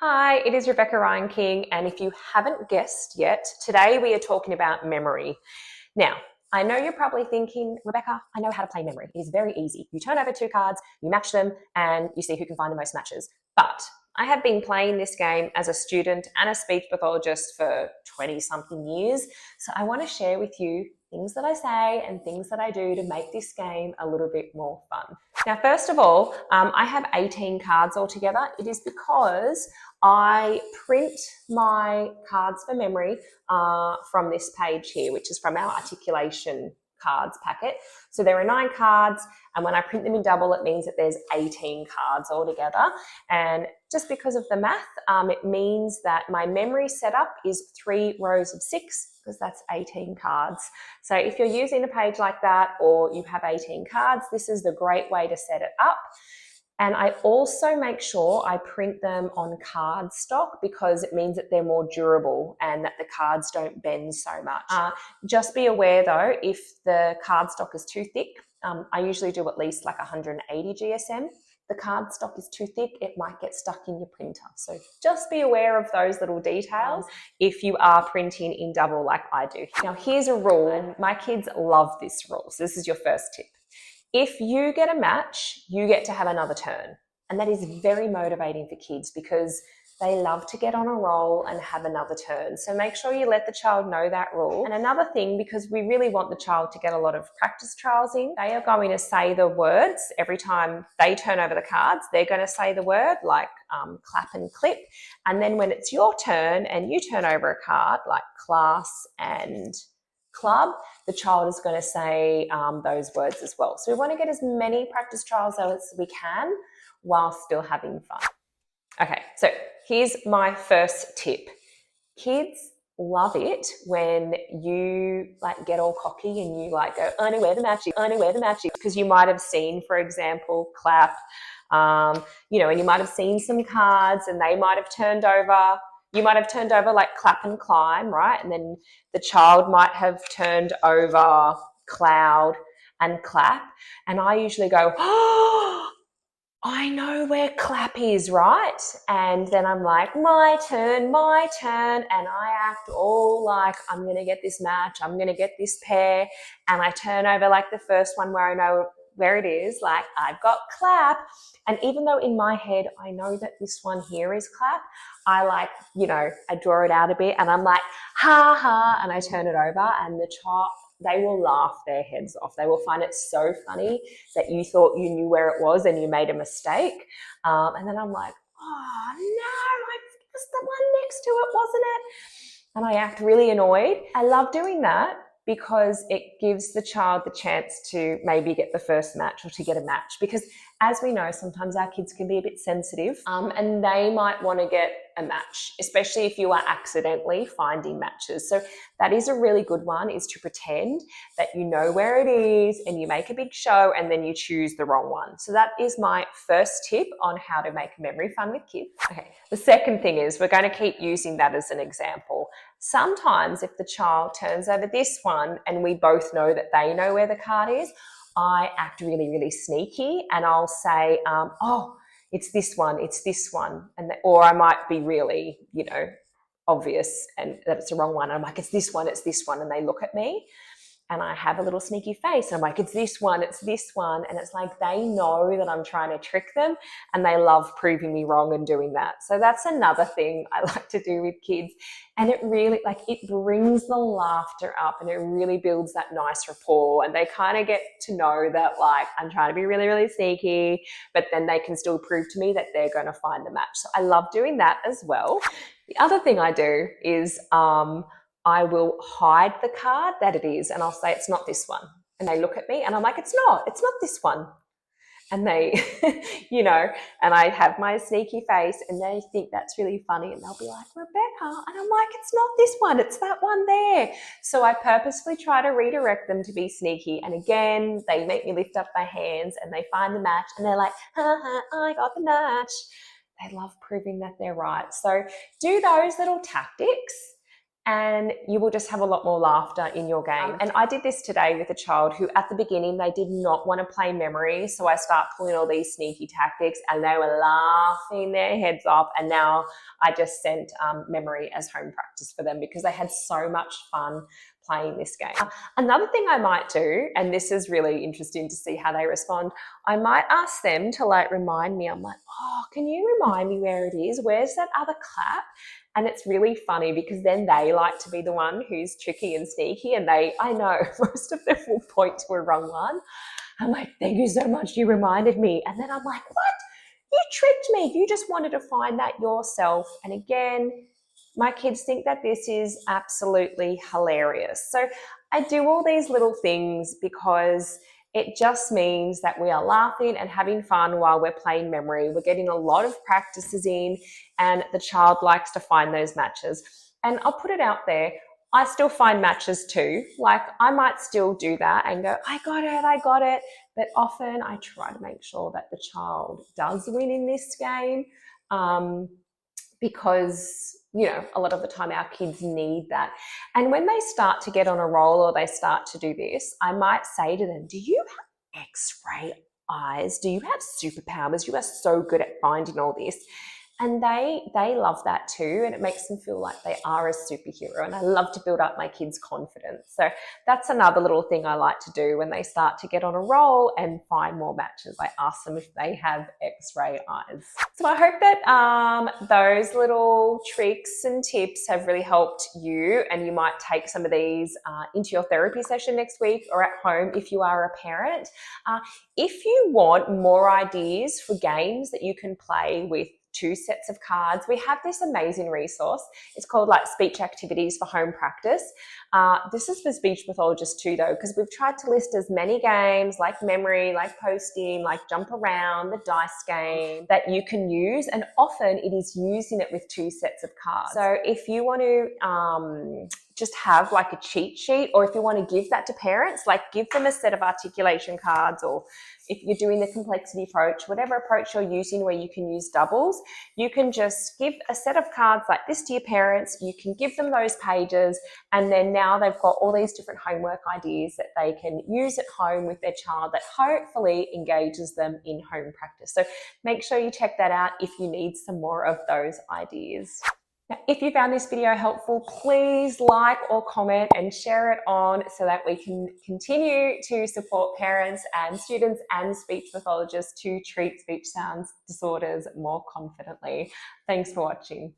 Hi, it is Rebecca Ryan King, and if you haven't guessed yet, today we are talking about memory. Now, I know you're probably thinking, Rebecca, I know how to play memory. It is very easy. You turn over two cards, you match them, and you see who can find the most matches. But I have been playing this game as a student and a speech pathologist for 20 something years. So I want to share with you things that I say and things that I do to make this game a little bit more fun. Now, first of all, I have 18 cards altogether. It is because I print my cards for memory from this page here, which is from our articulation cards packet. So there are 9 cards, and when I print them in double, it means that there's 18 cards altogether. And just because of the math, it means that my memory setup is 3 rows of 6, because that's 18 cards. So if you're using a page like that or you have 18 cards, this is the great way to set it up. And I also make sure I print them on cardstock because it means that they're more durable and that the cards don't bend so much. Just be aware though, if the cardstock is too thick, I usually do at least like 180 GSM. The cardstock is too thick, it might get stuck in your printer. So just be aware of those little details if you are printing in double like I do. Now here's a rule, and my kids love this rule. So this is your first tip. If you get a match, you get to have another turn. And that is very motivating for kids because they love to get on a roll and have another turn. So make sure you let the child know that rule. And another thing, because we really want the child to get a lot of practice trials in, they are going to say the words every time they turn over the cards. They're going to say the word like clap and clip. And then when it's your turn and you turn over a card like class and club, the child is going to say those words as well. So we want to get as many practice trials as we can while still having fun. Okay, so here's my first tip. Kids love it when you like get all cocky and you like go, I know where the match is, I know where the match is, because you might have seen, for example, clap, and you might have seen some cards and they might have turned over. You might have turned over like clap and climb, right? And then the child might have turned over cloud and clap. And I usually go, oh, I know where clap is, right? And then I'm like, my turn. And I act all like I'm going to get this match. I'm going to get this pair. And I turn over like the first one where I know where it is, like I've got clap. And even though in my head, I know that this one here is clap, I like, I draw it out a bit and I'm like, ha ha, and I turn it over and the child, they will laugh their heads off. They will find it so funny that you thought you knew where it was and you made a mistake. And then I'm like, oh no, I pressed the one next to it, wasn't it? And I act really annoyed. I love doing that because it gives the child the chance to maybe get the first match or to get a match. Because as we know, sometimes our kids can be a bit sensitive and they might want to get a match, especially if you are accidentally finding matches. So that is a really good one, is to pretend that you know where it is and you make a big show and then you choose the wrong one. So that is my first tip on how to make memory fun with kids. Okay, the second thing is we're going to keep using that as an example. Sometimes if the child turns over this one and we both know that they know where the card is, I act really, really sneaky and I'll say, oh, it's this one. Or I might be really, obvious and that it's the wrong one. I'm like, it's this one. And they look at me and I have a little sneaky face. And I'm like, it's this one. And it's like they know that I'm trying to trick them and they love proving me wrong and doing that. So that's another thing I like to do with kids. And it really, it brings the laughter up and it really builds that nice rapport. And they kind of get to know that, I'm trying to be really, really sneaky, but then they can still prove to me that they're going to find the match. So I love doing that as well. The other thing I do is, I will hide the card that it is and I'll say, it's not this one. And they look at me and I'm like, it's not this one. And they, and I have my sneaky face and they think that's really funny and they'll be like, Rebecca, and I'm like, it's not this one, it's that one there. So I purposefully try to redirect them to be sneaky. And again, they make me lift up my hands and they find the match and they're like, ha ha, I got the match. They love proving that they're right. So do those little tactics and you will just have a lot more laughter in your game. And I did this today with a child who at the beginning, they did not want to play memory. So I start pulling all these sneaky tactics and they were laughing their heads off. And now I just sent memory as home practice for them because they had so much fun playing this game. Another thing I might do, and this is really interesting to see how they respond, I might ask them to like remind me. I'm like, oh, can you remind me where it is? Where's that other clap? And it's really funny because then they like to be the one who's tricky and sneaky, and I know most of them will point to a wrong one. I'm like, thank you so much, you reminded me. And then I'm like, what? You tricked me. You just wanted to find that yourself. And again, my kids think that this is absolutely hilarious. So I do all these little things because it just means that we are laughing and having fun while we're playing memory. We're getting a lot of practices in, and the child likes to find those matches. And I'll put it out there, I still find matches too. Like I might still do that and go, I got it. But often I try to make sure that the child does win in this game, because a lot of the time our kids need that. And when they start to get on a roll or they start to do this, I might say to them, do you have X-ray eyes? Do you have superpowers? You are so good at finding all this. And they love that too, and it makes them feel like they are a superhero. And I love to build up my kids' confidence. So that's another little thing I like to do when they start to get on a roll and find more matches. I ask them if they have X-ray eyes. So I hope that those little tricks and tips have really helped you, and you might take some of these into your therapy session next week or at home if you are a parent. If you want more ideas for games that you can play with 2 sets of cards, we have this amazing resource. It's called like speech activities for home practice. This is for speech pathologists too though, because we've tried to list as many games like memory, like posting, like jump around, the dice game that you can use, and often it is using it with 2 sets of cards. So if you want to just have like a cheat sheet, or if you want to give that to parents, like give them a set of articulation cards, or if you're doing the complexity approach, whatever approach you're using where you can use doubles, you can just give a set of cards like this to your parents. You can give them those pages, and then now they've got all these different homework ideas that they can use at home with their child that hopefully engages them in home practice. So make sure you check that out if you need some more of those ideas. Now, if you found this video helpful, please like or comment and share it on so that we can continue to support parents and students and speech pathologists to treat speech sounds disorders more confidently. Thanks for watching.